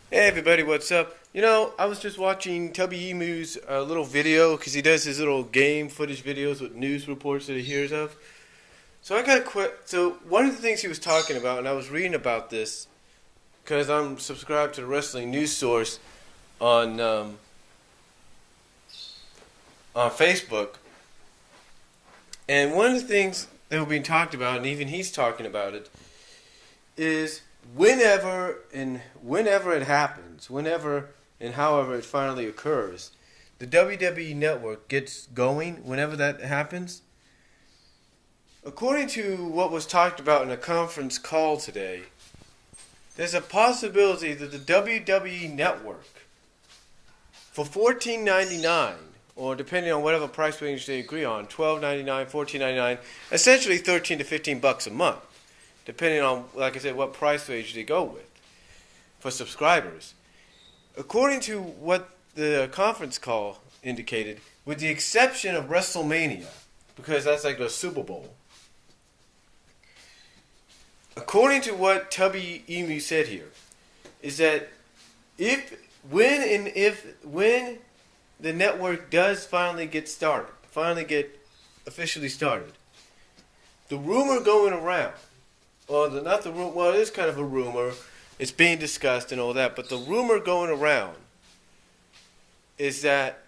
Hey everybody, what's up? I was just watching TubbyEmu's little video because he does his little game footage videos with news reports that he hears of. So I got to quit. So one of the things he was talking about, and I was reading about this because I'm subscribed to the Wrestling News Source on Facebook, and one of the things that were being talked about, and even he's talking about it, is whenever it happens, whenever and however it finally occurs, the WWE Network gets going. Whenever that happens, according to what was talked about in a conference call today, there's a possibility that the WWE Network, for $14.99, or depending on whatever price range they agree on, $12.99, $14.99, essentially $13 to $15 a month, depending on, like I said, what price range they go with for subscribers. According to what the conference call indicated, with the exception of WrestleMania, because that's like the Super Bowl, according to what TubbyEmu said here, is that when the network does finally get officially started, the rumor going around, well, it is kind of a rumor. It's being discussed and all that, but the rumor going around is that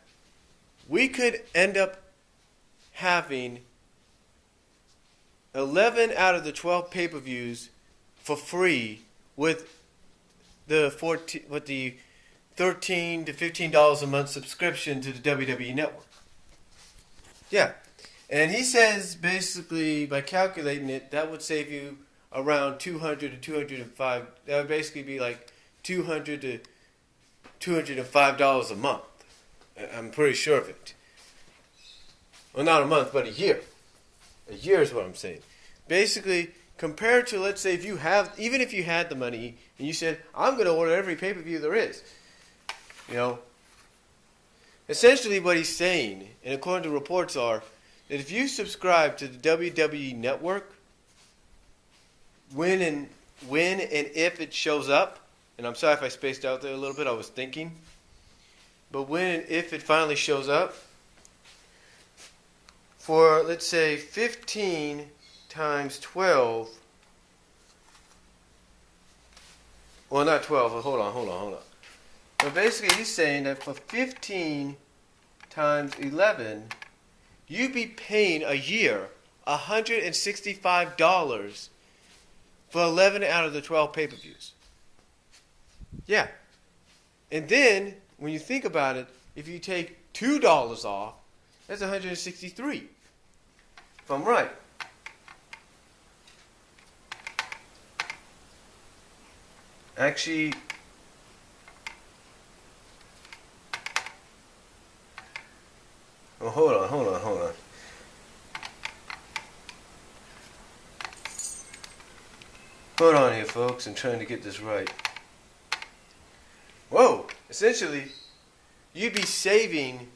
we could end up having 11 out of the 12 pay-per-views for free with the $13 to $15 a month subscription to the WWE Network. Yeah. And he says basically by calculating it, that would save you around $200 to $205. That would basically be like $200 to $205 a month. I'm pretty sure of it. Well, not a month, but a year. A year is what I'm saying. Basically, compared to, let's say, even if you had the money and you said, I'm going to order every pay-per-view there is. Essentially what he's saying, and according to reports, are that if you subscribe to the WWE Network, when and if it shows up, and I'm sorry if I spaced out there a little bit, I was thinking, but when and if it finally shows up, for, let's say, 15 times 12, well, not 12, hold on. But basically, he's saying that for 15 times 11, you'd be paying a year $165 for 11 out of the 12 pay-per-views. Yeah. And then, when you think about it, if you take $2 off, that's $163. If I'm right. Actually, oh, hold on. Hold on here, folks. I'm trying to get this right. Whoa! Essentially, you'd be saving,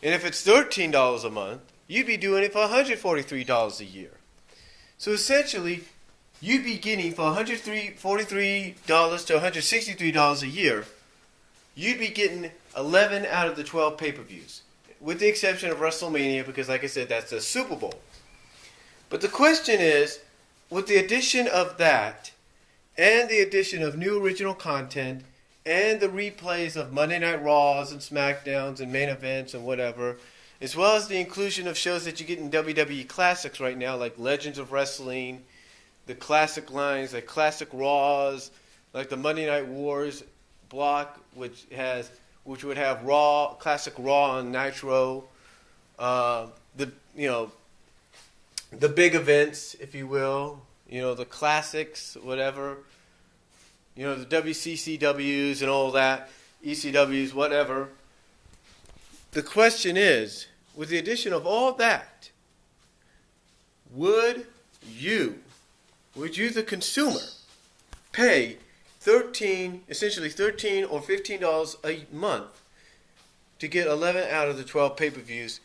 and if it's $13 a month, you'd be doing it for $143 a year. So essentially, you'd be getting for $143 to $163 a year, you'd be getting 11 out of the 12 pay-per-views, with the exception of WrestleMania, because like I said, that's the Super Bowl. But the question is, with the addition of that, and the addition of new original content, and the replays of Monday Night Raws and SmackDowns and main events and whatever, as well as the inclusion of shows that you get in WWE Classics right now, like Legends of Wrestling, the classic lines, like Classic Raws, like the Monday Night Wars block, which would have Raw, Classic Raw and Nitro, the big events, if you will, the classics, whatever, the WCCWs and all that, ECWs, whatever. The question is, with the addition of all that, would you, the consumer, pay essentially $13 or $15 a month to get 11 out of the 12 pay-per-views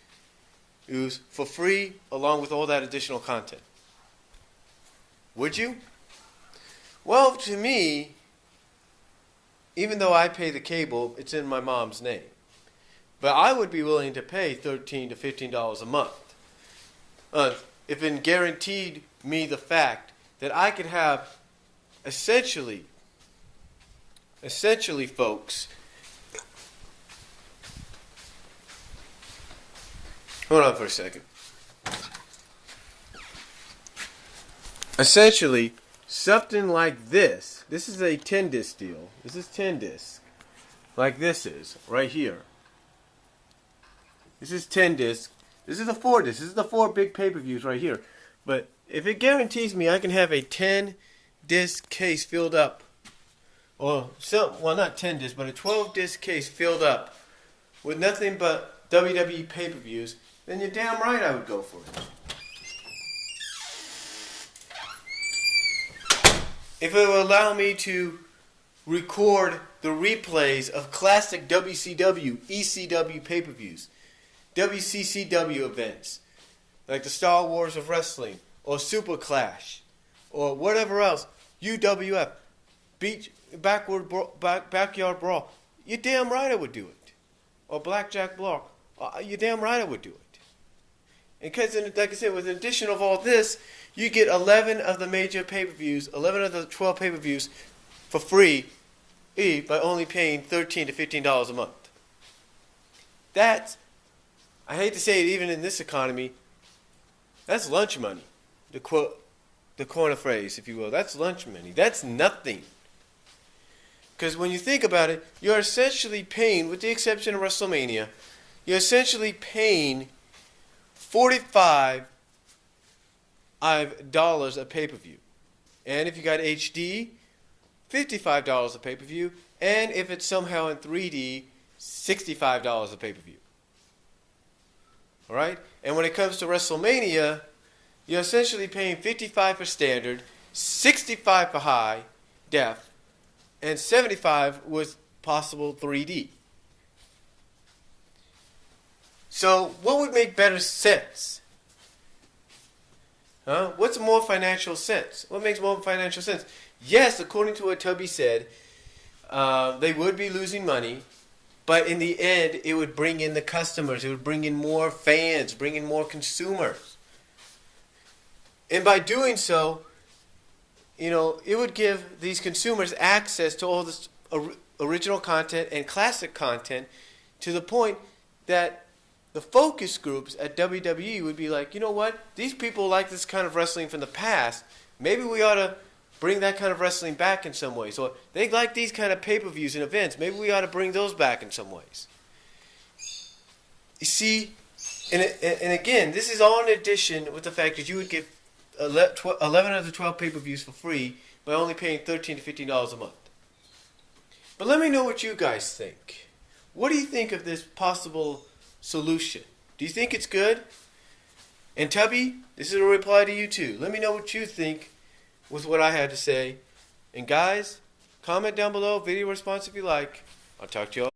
for free, along with all that additional content? Would you? Well, to me, even though I pay the cable, it's in my mom's name. But I would be willing to pay $13 to $15 a month if it guaranteed me the fact that I could have essentially, folks, hold on for a second. Essentially, something like this. This is a 10 disc deal. This is 10 disc. Like this is, right here. This is 10 disc. This is the 4 disc. This is the 4 big pay-per-views right here. But if it guarantees me I can have a 10 disc case filled up, or well, not 10 disc, but a 12 disc case filled up with nothing but WWE pay-per-views, then you're damn right I would go for it. If it will allow me to record the replays of classic WCW, ECW pay-per-views, WCCW events, like the Star Wars of Wrestling, or Super Clash, or whatever else, UWF, Backyard Brawl, you're damn right I would do it. Or Blackjack Block, you're damn right I would do it. And because, like I said, with an addition of all this, you get 11 of the major pay-per-views, 11 of the 12 pay-per-views for free by only paying $13 to $15 a month. That's, I hate to say it even in this economy, that's lunch money. To quote the corner phrase, if you will, that's lunch money. That's nothing. Because when you think about it, you're essentially paying, with the exception of WrestleMania, you're essentially paying $45 a pay-per-view. And if you got HD, $55 a pay-per-view. And if it's somehow in 3D, $65 a pay-per-view. Alright? And when it comes to WrestleMania, you're essentially paying $55 for standard, $65 for high def, and $75 with possible 3D. So, what would make better sense? What's more financial sense? What makes more financial sense? Yes, according to what Tubby said, they would be losing money, but in the end, it would bring in the customers. It would bring in more fans, bring in more consumers. And by doing so, it would give these consumers access to all this original content and classic content to the point that the focus groups at WWE would be like, you know what? These people like this kind of wrestling from the past. Maybe we ought to bring that kind of wrestling back in some ways. Or they like these kind of pay-per-views and events. Maybe we ought to bring those back in some ways. You see, and again, this is all in addition with the fact that you would get 11 of the 12 pay-per-views for free by only paying $13 to $15 a month. But let me know what you guys think. What do you think of this possible solution? Do you think it's good? And Tubby, this is a reply to you too. Let me know what you think with what I had to say. And guys, comment down below, video response if you like. I'll talk to you all.